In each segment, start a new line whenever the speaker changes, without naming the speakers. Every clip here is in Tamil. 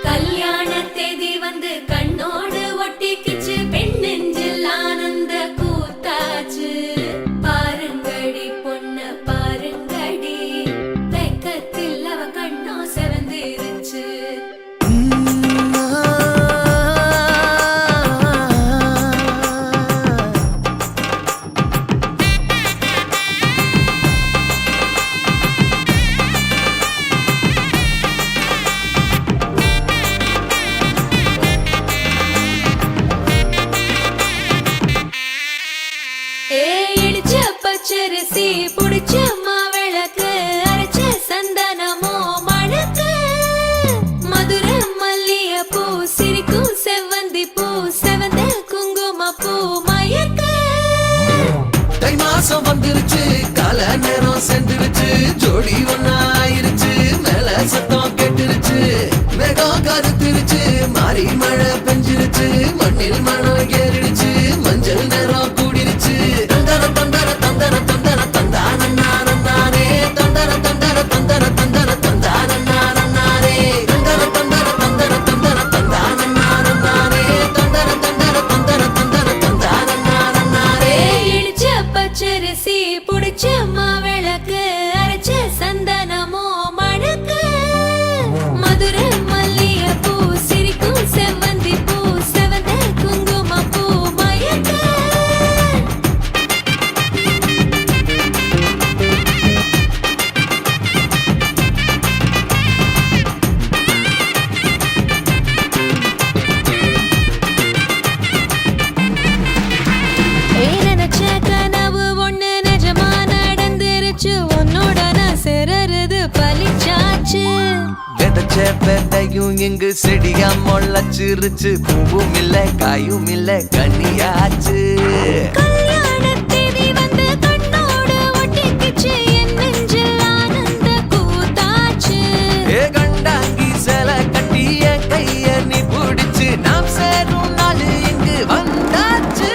கல்யாண தேதி வந்து கண்ணோடு ஒட்டிக்கிச்சு, பெண் நெஞ்சில் ஆனந்த கூத்தாச்சு. பாருங்கடி பொண்ண பாருங்கடி, வெக்கத்தில் அவ கண்ணோ செவந்திருச்சு. இடிச்ச பச்சரிசி புடிச்ச மாவிளக்கு, அரைச்ச சந்தனமோ மணக்கு. மதுர மல்லிய பூ சிரிக்கும் செவ்வந்தி பூ, செவந்த குங்கும பூ மயக்க.
தை மாசம் வந்துருச்சு, கால நேரம் சென்றுருச்சு, ஜோடி ஒன்னாயிருச்சு, மேல சத்தம் கேட்டுருச்சு. மேகம் கருத்துருச்சு, மாறி மழை பெஞ்சிருச்சு, மண்ணில் மனம் ஏறிடுச்சு, மஞ்சள் நேரம் கூடிருச்சு. தந்தர தந்தர தந்தர தந்தர தந்தானே, தந்தர தந்தர தந்தர தந்தர தந்தானே, தந்தர தந்தர தந்தர தந்தர தந்தானே, தந்தர தந்தர தந்தர தந்தர தந்தானே.
இடிச்ச பச்சரிசி புடிச்ச மாவிளக்கு, அரைச்ச சந்தனமோ மணக்கு. மதுர மல்லிய பூ சிரிக்கும் செவ்வந்தி பூ, செவந்த குங்கும பூ மயக்க. நினைச்ச கனவு ஒண்ணு நிஜமா நடந்துருச்சு, உன்னோட நான் சிறருது பலிச்சாச்சு.
விதைச்ச விதையும் இங்கு செடியா முளைச்சிருச்சு, பூவும் இல்ல காயும் இல்ல கனியாச்சு.
கல்யாண தேதி வந்து கண்ணோடு ஒட்டிக்கிச்சு, என் நெஞ்சில் ஆனந்த கூத்தாச்சு.
ஏ கண்டாங்கி சில கட்டிய கைய நீ பிடிச்சு, நாம் சேரும் நாள் இங்கு வந்தாச்சு.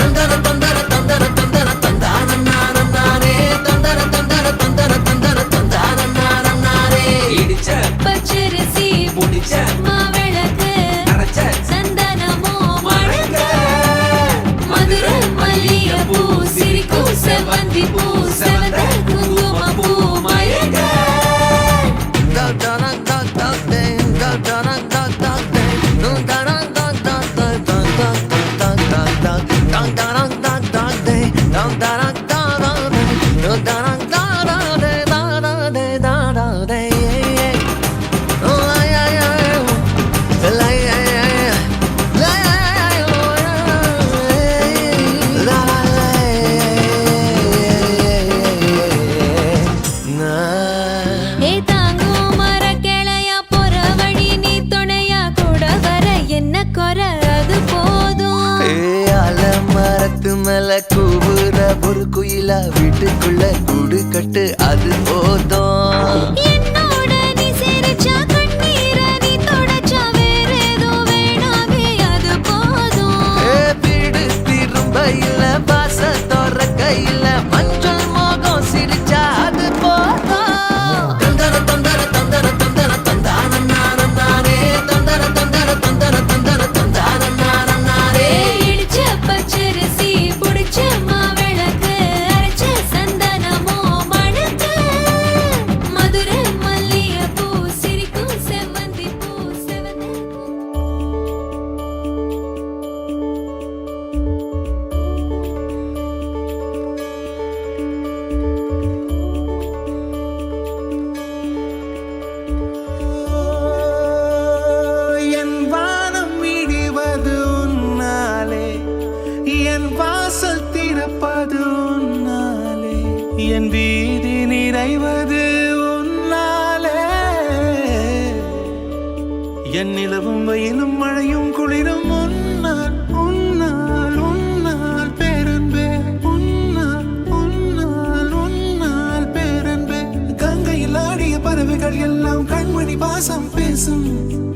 தந்தர தந்தர தந்தர தந்தர தந்தானே, தந்தர தந்தர தந்தர தந்தர தந்தானே. இடிச்ச
பச்சரிசி
புடிச்ச
மாவிளக்கு,
அரைச்ச
சந்தனமோ மணக்க. மதுர மல்லிய பூ சிரிக்கும் செவ்வந்தி பூ, செவந்த குங்கும பூ மயக்க. ஏ தாங்கும் மரக்கிளையா, போற வழி நீ துணையா, கூட வர என்ன குறை அது போதும்.
மரத்து மேல கூவுற ஒரு குயிலா, வீட்டுக்குள்ள கூடு கட்டு அது போதும்.
என்னோட நீ சிரிச்சா, கண்ணீர நீ தொடச்சா, வேற ஏதோ வேணாமே அது போதும்.
வீடு திரும்ப இல்ல, பாச தோற கையில, மஞ்சள் மோகம் சிரிச்சா அது போதும். தந்தர தந்தர தந்தர தந்தர தந்தானே, தந்தர தந்தர தந்தர தந்தர தந்தானே.
இடிச்ச பச்சரிசி புடிச்ச மாவிளக்கு, அரைச்ச சந்தனமோ மணக்க. மதுர மல்லிய பூ சிரிக்கும் செவ்வந்தி பூ, செவந்த
என் வானம் விடுவது உன்னாலே, என் வாசல் திறப்பது உன்னாலே, என் வீதி நிறைவது உன்னாலே. என் நிலவும் வெயிலும் மழையும் குளிரும் உன்னால், உன்னால் உன்னால் பேரன்பே, உன்னால் உன்னால் உன்னால் பேரன்பே. கங்கையில் ஆடிய பறவைகள் எல்லாம் கண்மணி பாசம் பேசும்,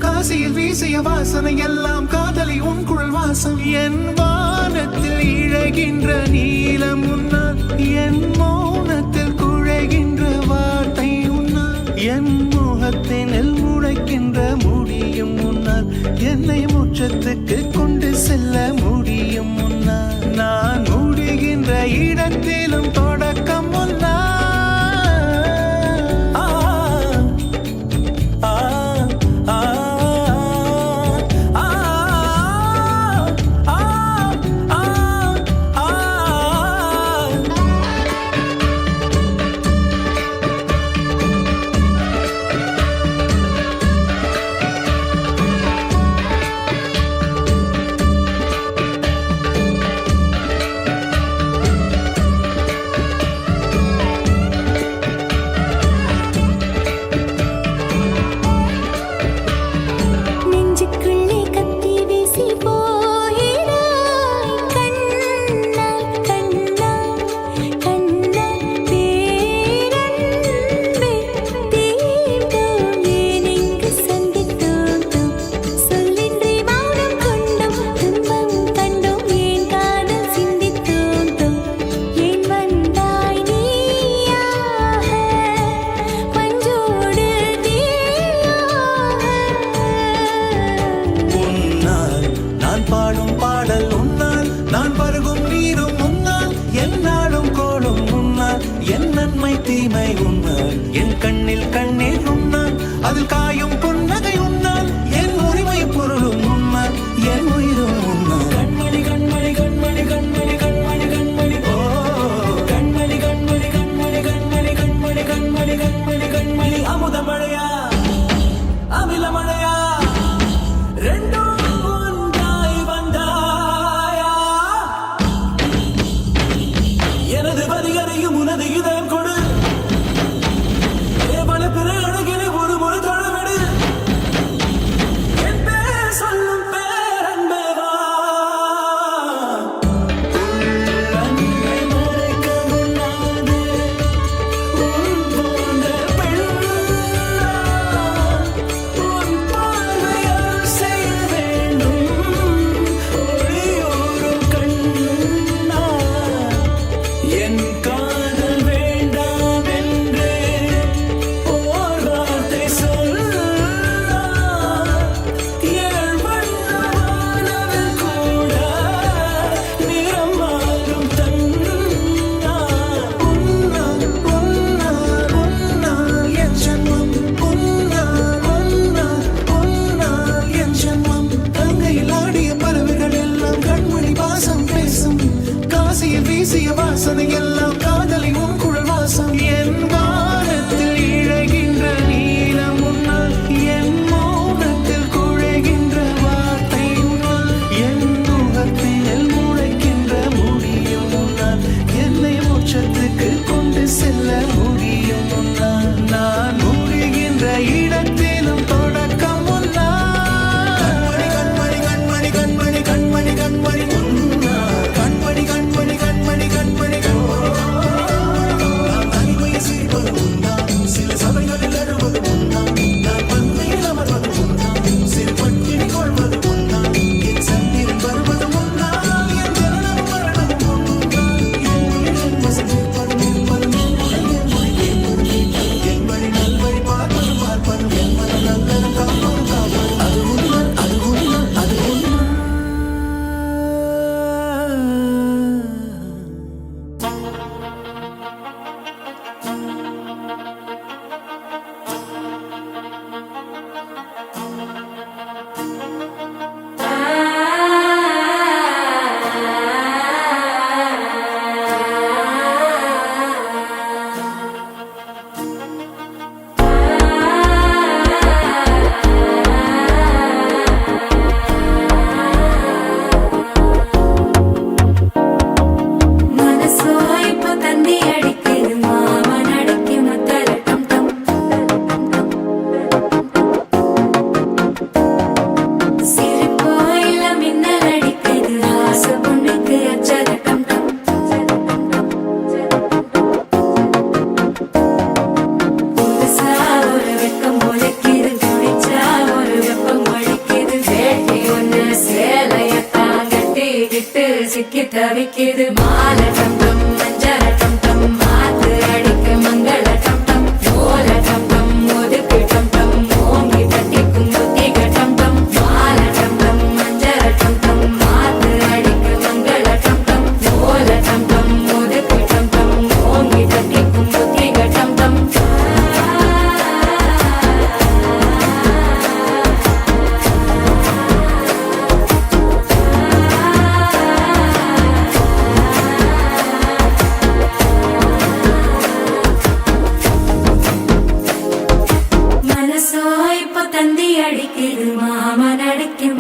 காசியில் வீசிய வாசனை எல்லாம் காதலி உன் குழல் வாசம். என் வானத்தில் இழகின்ற நீலம் உன்னால், என் மௌனத்தில் தூரத்துக்கு கொண்டு செல்ல முடியும் முன்னால் நான் முடிகின்ற இடத்திலும் தொடக்கம் முன்னால்
நெஞ்சுக்குள்ளே கத்தி வீசி போயினாய் கண்ணால் கண்ணால் கண்ணால் பேரன்பே தீண்டோம் ஏன் இங்கு சந்தித்தோம் சொல்லின்றி மௌனம் கொண்டோம் துன்பம் கண்டோம் ஏன் காதல் சிந்தித்தோம் ஏன் வந்தாய் நீயாக பஞ்சோடு
உன்னால் நான் பாடும் பாடல் உன்னால் நான் பருகும் நீரும் உன்னால் என்னாலும் கோலும் உன்னால் என் நன்மை தீமை உன்னால் என் கண்ணில் கண்ணீர் உன்னால் அதில் காயும் புன்னகை உன்னால் என் உரிமை பொருளும் உன்னால் என் உயிரும் உன்னால் கண்மணி கண்மணி கண்மணி கண்மணி கண்மணி கண்மணி ஓ கண்மணி கண்மணி கண்மணி கண்மணி கண்மணி கண்மணி கண்மணி கண்மணி அமுத மழையா அமில மழையா ரெண்டும் ஒன்றாய் வந்தாயா எனது வரிகரையும் உனது இதயம் கொடு ஏவன பிற அழகிலே ஒரு முறை தொழவிடு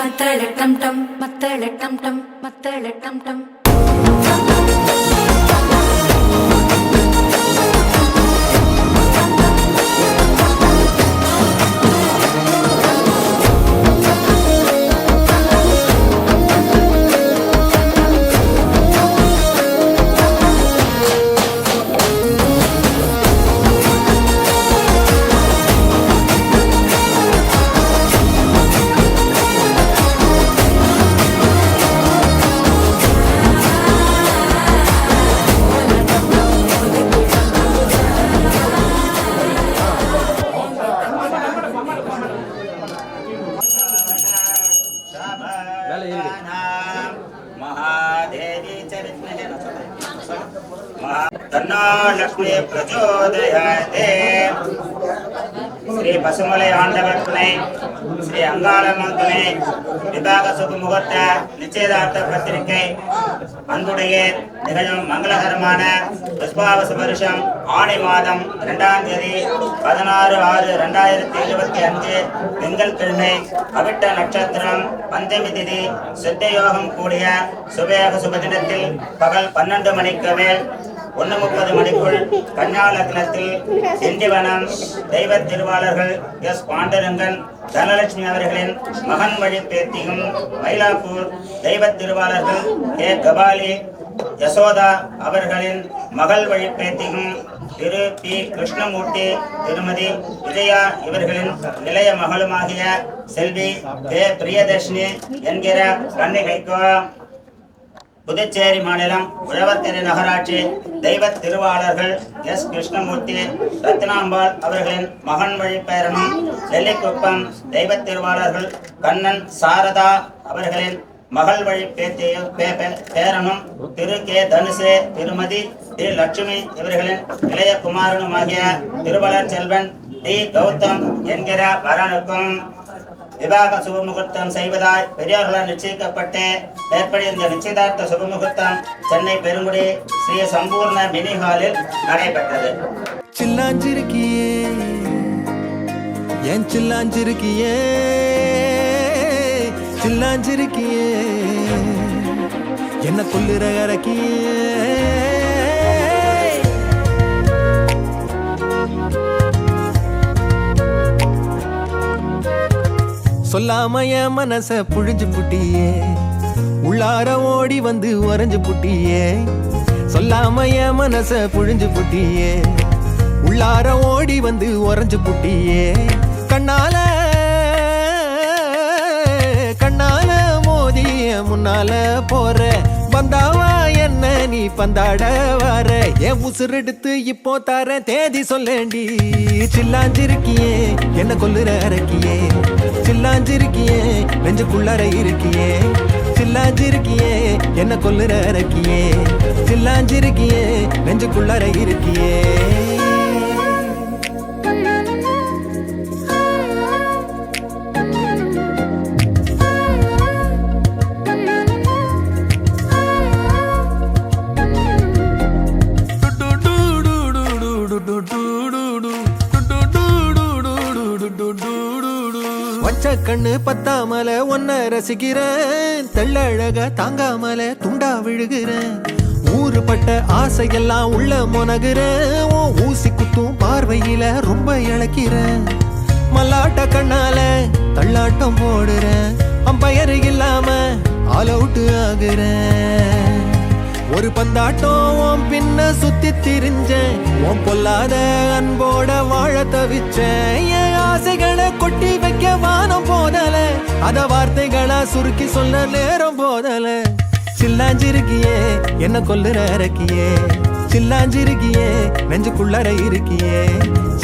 மத்தள டம் டம் மத்தள டம் டம் மத்தள டம் டம்
महादेवी चरित्रे तन्नो लक्ष्मी प्रचोदयाते श्री पशुमலை ஆண்டவர் துணை ஸ்ரீ அங்காளம்மன் துணை விபாக சுப முகூர்த்த நிச்சயதார்த்த பத்திரிகை அன்புடைய நிகழும் மங்களகரமான புஷ்பாவச வருஷம் ஆணி மாதம் 2ஆம் தேதி 16/6/2025 திங்கட்கிழமை அவிட்ட நட்சத்திரம் பஞ்சமி திதி சித்த யோகம் கூடிய சுபயோக சுப தினத்தில் பகல் 12 மணிக்கு மேல் 1:30 மணிக்குள் கன்யா லக்னத்தில் திண்டிவனம் தெய்வ திருவாளர்கள் எஸ் பாண்டரங்கன் தனலட்சுமி அவர்களின் மகன் வழி பேத்தியும் மயிலாப்பூர் தெய்வ திருவாளர்கள் கே கபாலி யசோதா அவர்களின் மகள் வழி பேத்தியும் திரு பி கிருஷ்ணமூர்த்தி திருமதி விஜயா இவர்களின் இளைய மகளுமாகிய செல்வி கே பிரியதர்ஷினி என்கிற கன்னிகைக்கு புதுச்சேரி மாநிலம் உழவர்கரை நகராட்சி தெய்வ திருவாளர்கள் எஸ் கிருஷ்ணமூர்த்தி ரத்னாம்பாள் அவர்களின் மகன் வழி பேரனும் நெல்லிக்குப்பம் தெய்வ திருவாளர்கள் கண்ணன் சாரதா அவர்களின் மகள் வழி பேரனும் திரு கே தனுசே திருமதி டி லட்சுமி இவர்களின் இளைய குமாரனுமாகிய திருவளர் செல்வன் டி கௌதம் என்கிற வரனுக்கும் விவாக சுபமுகூர்த்தம் செய்வதாய் பெரியோர்களால் நிச்சயிக்கப்பட்டு ஏற்படிய இந்த நிச்சயதார்த்த சுபமுகூர்த்தம் சென்னை பெருங்குடி ஸ்ரீ சம்பூர்ண மினி ஹாலில் நடைபெற்றது.
சில்லாஞ்சிருக்கியே என் சில்லாஞ்சிருக்கியே சில்லாஞ்சிருக்கியே என்ன கொல்லுற அரக்கியே சொல்லாம என் மனச புழிஞ்சு புட்டியே உள்ளார ஓடி வந்து உறைஞ்சு புட்டியே சொல்லாம என் மனச புழிஞ்சு புட்டியே உள்ளார ஓடி வந்து உறைஞ்சு புட்டியே கண்ணால கண்ணால மோதிய முன்னால போற வந்தாவா என்ன நீ பந்தாட வர என் உசுரெடுத்து இப்போ தர தேதி சொல்லேண்டி சில்லாஞ்சிருக்கியே என்ன கொல்லுற அரக்கியே சில்லாஞ்சிருக்கியே நெஞ்சுக்குள்ளார இருக்கியே சில்லாஞ்சிருக்கியே என்ன கொல்லுற அரக்கியே சில்லாஞ்சிருக்கியே நெஞ்சுக்குள்ளார இருக்கியே கண்ணு பத்தாமல ஒன்ன ரசிக்கிறேன் தெள்ளழக தாங்காமல துண்டா விழுகிறேன் ஊறுபட்ட ஆசையெல்லாம் உள்ள மொனகுறேன் ஊசி குத்தும் பார்வையில ரொம்ப இழக்கிறேன் மல்லாட்ட கண்ணால தள்ளாட்டம் போடுறேன் அம்பயரு இல்லாம ஆல் அவுட் ஆகுறேன் ஒரு பந்தாட்டம் பின்ன சுத்தி திரிஞ்சேன் உன் பொல்லாத அன்போட வாழ தவிச்சேன் என் ஆசைகளை கொட்டி வைக்க வானம் போதல அத வார்த்தைகளா சுருக்கி சொல்ல நேரம் போதல சில்லாஞ்சிருக்கியே என்ன கொல்லுற அரக்கியே சில்லாஞ்சிருக்கியே நெஞ்சுக்குள்ளற இருக்கியே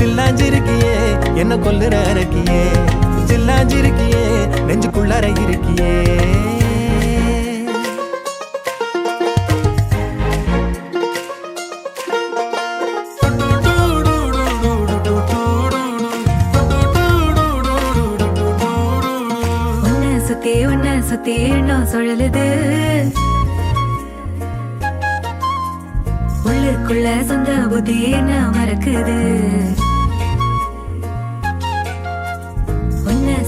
சில்லாஞ்சிருக்கியே என்ன கொல்லுற அரக்கியே சில்லாஞ்சிருக்கியே நெஞ்சுக்குள்ளற இருக்கியே
சுத்தி எண்ணம் சுழலுது உள்ளுக்குள்ள சொந்த புத்தி என்ன மறக்குது உன்ன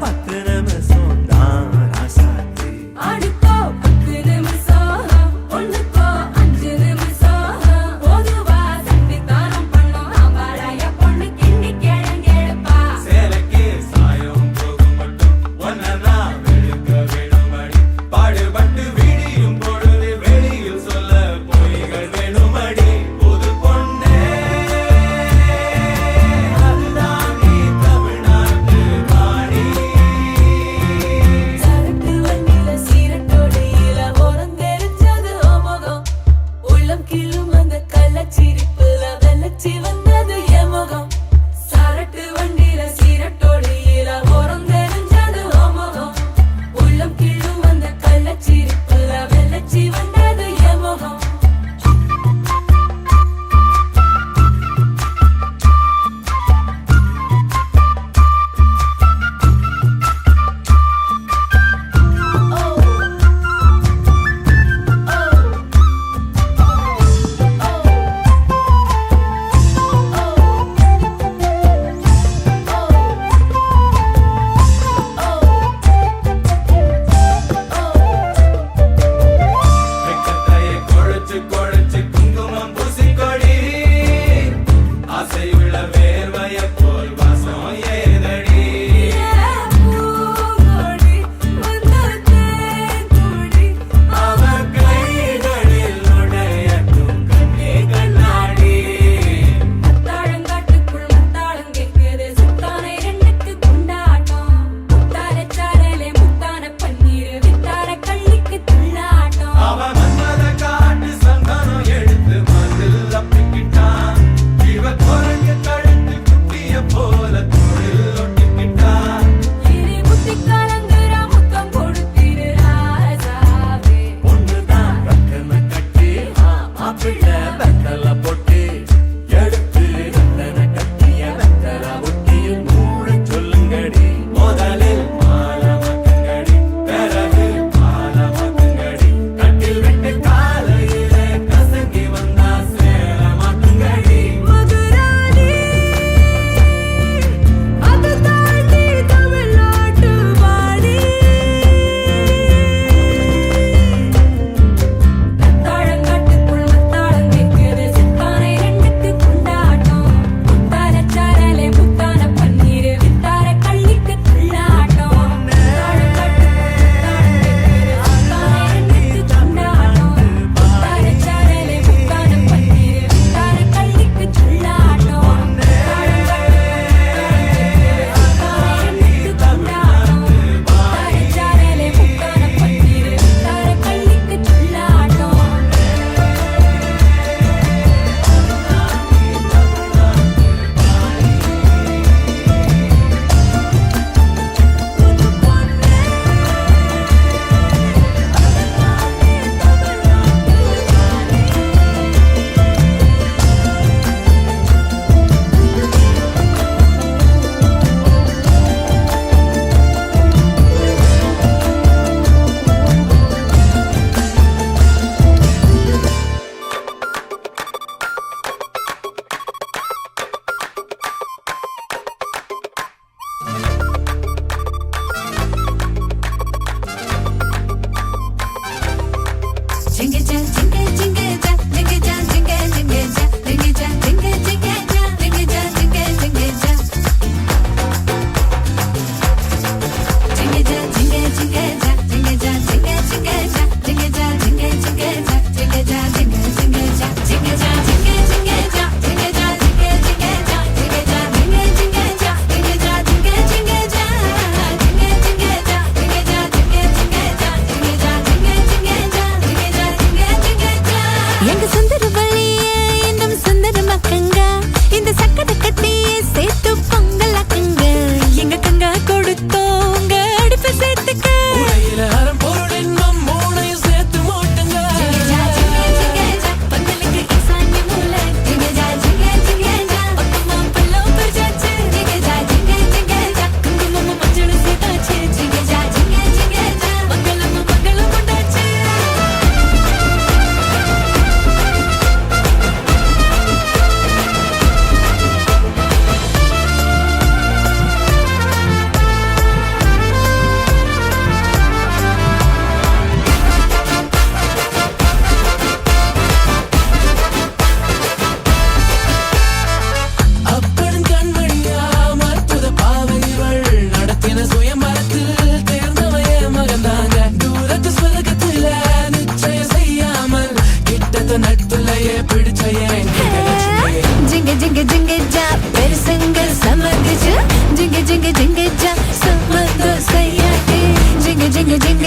10 நிமிஷம் தான் ராசாத்தி
ஆடுக்கோ 10 நிமிஷம் ஒண்ணுக்கோ 5 நிமிஷம் பொதுவா சண்டித்தனம் பண்ணோம் அம்பாளைய பொண்ணு கிண்டி கேளங்கேடுப்பா
சேலைக்கு சாயம் போகும் மட்டும் ஒன்னா வெளுக்க வேணுமடி பாடுபட்டு வீடியும் பொழுது வெளியில் சொல்ல பொய்கள் வேணுமடி புது பொண்ணே அதுதான் நீ தமிழ்நாட்டு ராணி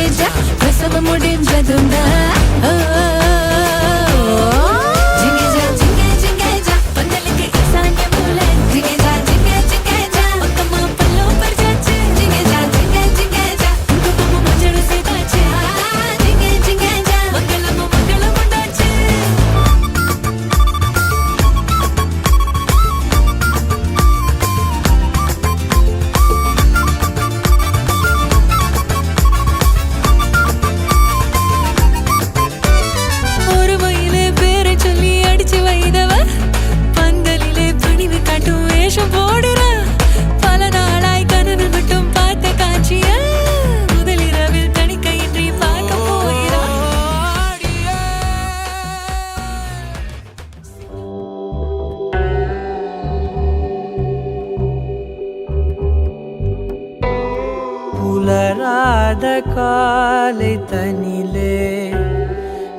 ஜிங்கேஜா பிரசவ முடிஞ்சதுண்டா ஜிங்கேஜா ஜிங்கே ஜிங்கேஜா பந்தலுக்கு ஈசான்ய மூல ஜிங்கேஜா ஜிங்கே ஜிங்கேஜா பக்கமா பல்லோ பர்ஜாச்சு ஜிங்கேஜா ஜிங்கே ஜிங்கேஜா குங்குமம் மஞ்சள் சேதாச்சு ஜிங்கே ஜிங்கேஜா மங்களம் மங்களம் உண்டாச்சு ஒரு மயிலே பேரை சொல்லி அடிச்சு வைதவ பந்தலிலே பணிவு காட்டும் வேஷம் போடுற பல நாளாய் கனவில் மட்டும் பார்த்த காட்சிய முதலிரவில் தணிக்கையின்றி பார்க்க போகிறா
புலராத காலை தனிலே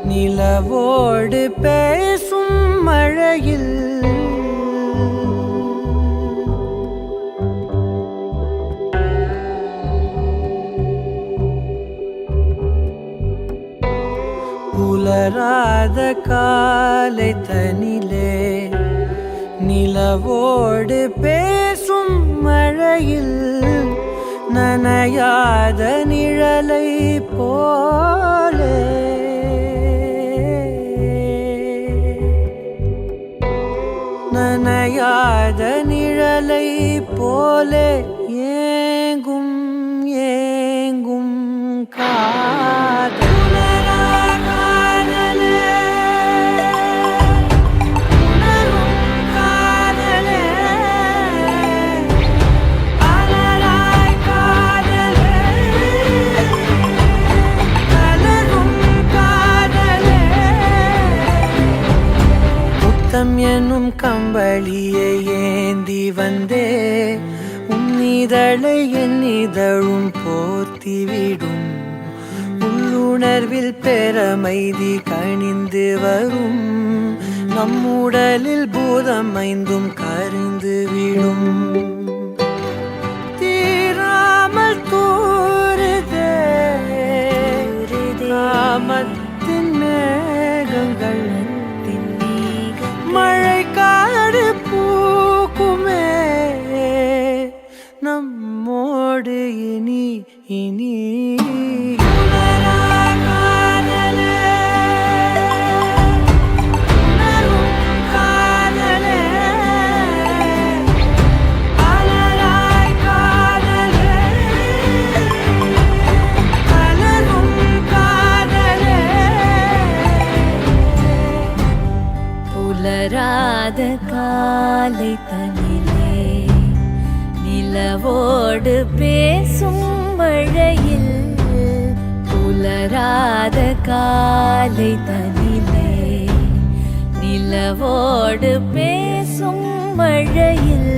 நிலவோடு பேசும் மழையில் புலராத காலை தனிலே நிலவோடு பேசும் மழையில் நனையாத நிழலை போலே நனையாத நிழலை போலே ஏங்கும் ஏங்கும் காதலே உணரும் காதலே அலராய் காதலே கலரும் காதலே முத்தம் என்னும் கம்பளியை ஏந்தி வந்தே உன்னிதழை என்னிதழும் போர்த்திவிடும் உள்ளுணர்வில் பெறமைதி கணிந்து வரும் நம்முடலில் பூதம் ஐந்தும் கரிந்து விடும் தீராமல் தூருதே ராமத்தின் மேகங்கள் மழை காடு பூக்குமே நம்மோடு இனி இனி
புலராத காலை தனிலே நிலவோடு பேசும் மழையில் புலராத காலை தனிலே நிலவோடு பேசும் மழையில்